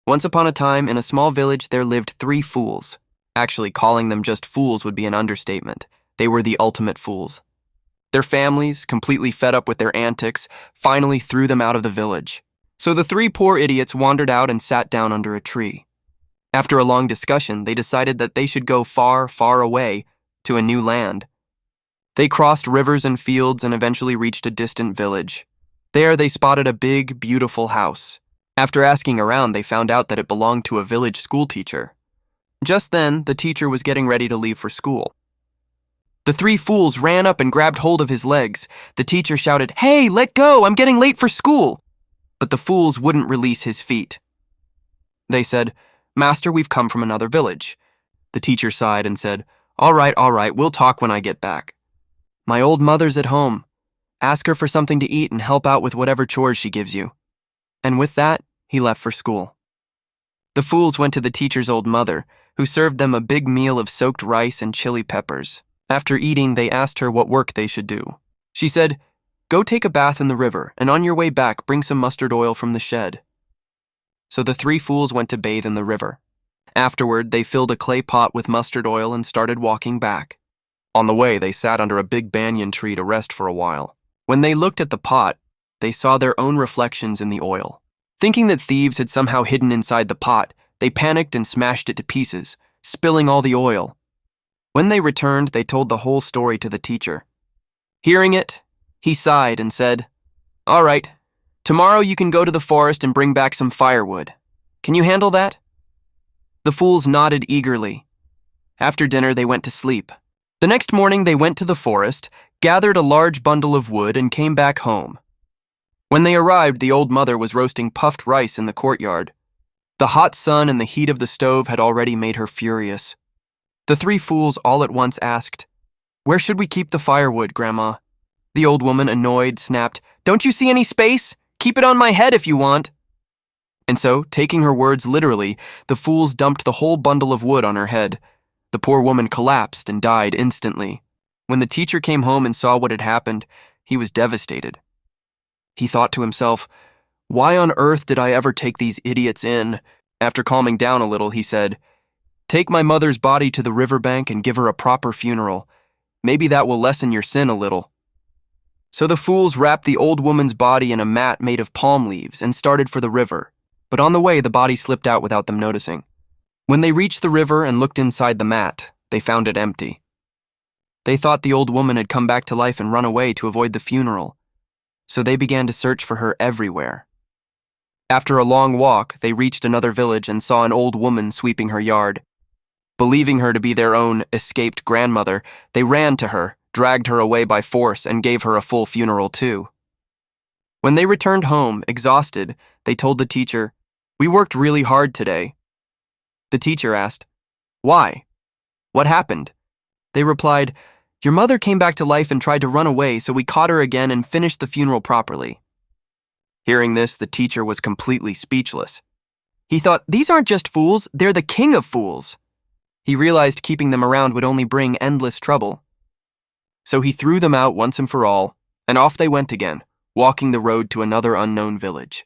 Once upon a time, in a small village, there lived 3 fools. Actually, calling them just fools would be an understatement. They were the ultimate fools. Their families, completely fed up with their antics, finally threw them out of the village. So the 3 poor idiots wandered out and sat down under a tree. After a long discussion, they decided that they should go far, far away to a new land. They crossed rivers and fields and eventually reached a distant village. There they spotted a big, beautiful house. After asking around, they found out that it belonged to a village schoolteacher. Just then, the teacher was getting ready to leave for school. The 3 fools ran up and grabbed hold of his legs. The teacher shouted, "Hey, let go! I'm getting late for school!" But the fools wouldn't release his feet. They said, "Master, we've come from another village." The teacher sighed and said, all right, we'll talk when I get back. My old mother's at home. Ask her for something to eat and help out with whatever chores she gives you." And with that, he left for school. The fools went to the teacher's old mother, who served them a big meal of soaked rice and chili peppers. After eating, they asked her what work they should do. She said, "Go take a bath in the river, and on your way back, bring some mustard oil from the shed." So the 3 fools went to bathe in the river. Afterward, they filled a clay pot with mustard oil and started walking back. On the way, they sat under a big banyan tree to rest for a while. When they looked at the pot, they saw their own reflections in the oil. Thinking that thieves had somehow hidden inside the pot, they panicked and smashed it to pieces, spilling all the oil. When they returned, they told the whole story to the teacher. Hearing it, he sighed and said, "All right, tomorrow you can go to the forest and bring back some firewood. Can you handle that?" The fools nodded eagerly. After dinner, they went to sleep. The next morning, they went to the forest, gathered a large bundle of wood, and came back home. When they arrived, the old mother was roasting puffed rice in the courtyard. The hot sun and the heat of the stove had already made her furious. The 3 fools all at once asked, "Where should we keep the firewood, Grandma?" The old woman, annoyed, snapped, "Don't you see any space? Keep it on my head if you want." And so, taking her words literally, the fools dumped the whole bundle of wood on her head. The poor woman collapsed and died instantly. When the teacher came home and saw what had happened, he was devastated. He thought to himself, "Why on earth did I ever take these idiots in?" After calming down a little, he said, "Take my mother's body to the riverbank and give her a proper funeral. Maybe that will lessen your sin a little." So the fools wrapped the old woman's body in a mat made of palm leaves and started for the river. But on the way, the body slipped out without them noticing. When they reached the river and looked inside the mat, they found it empty. They thought the old woman had come back to life and run away to avoid the funeral, so they began to search for her everywhere. After a long walk, they reached another village and saw an old woman sweeping her yard. Believing her to be their own escaped grandmother, they ran to her, dragged her away by force, and gave her a full funeral too. When they returned home, exhausted, they told the teacher, "We worked really hard today." The teacher asked, "Why? What happened?" They replied, "Your mother came back to life and tried to run away, so we caught her again and finished the funeral properly." Hearing this, the teacher was completely speechless. He thought, these aren't just fools, they're the king of fools. He realized keeping them around would only bring endless trouble. So he threw them out once and for all, and off they went again, walking the road to another unknown village.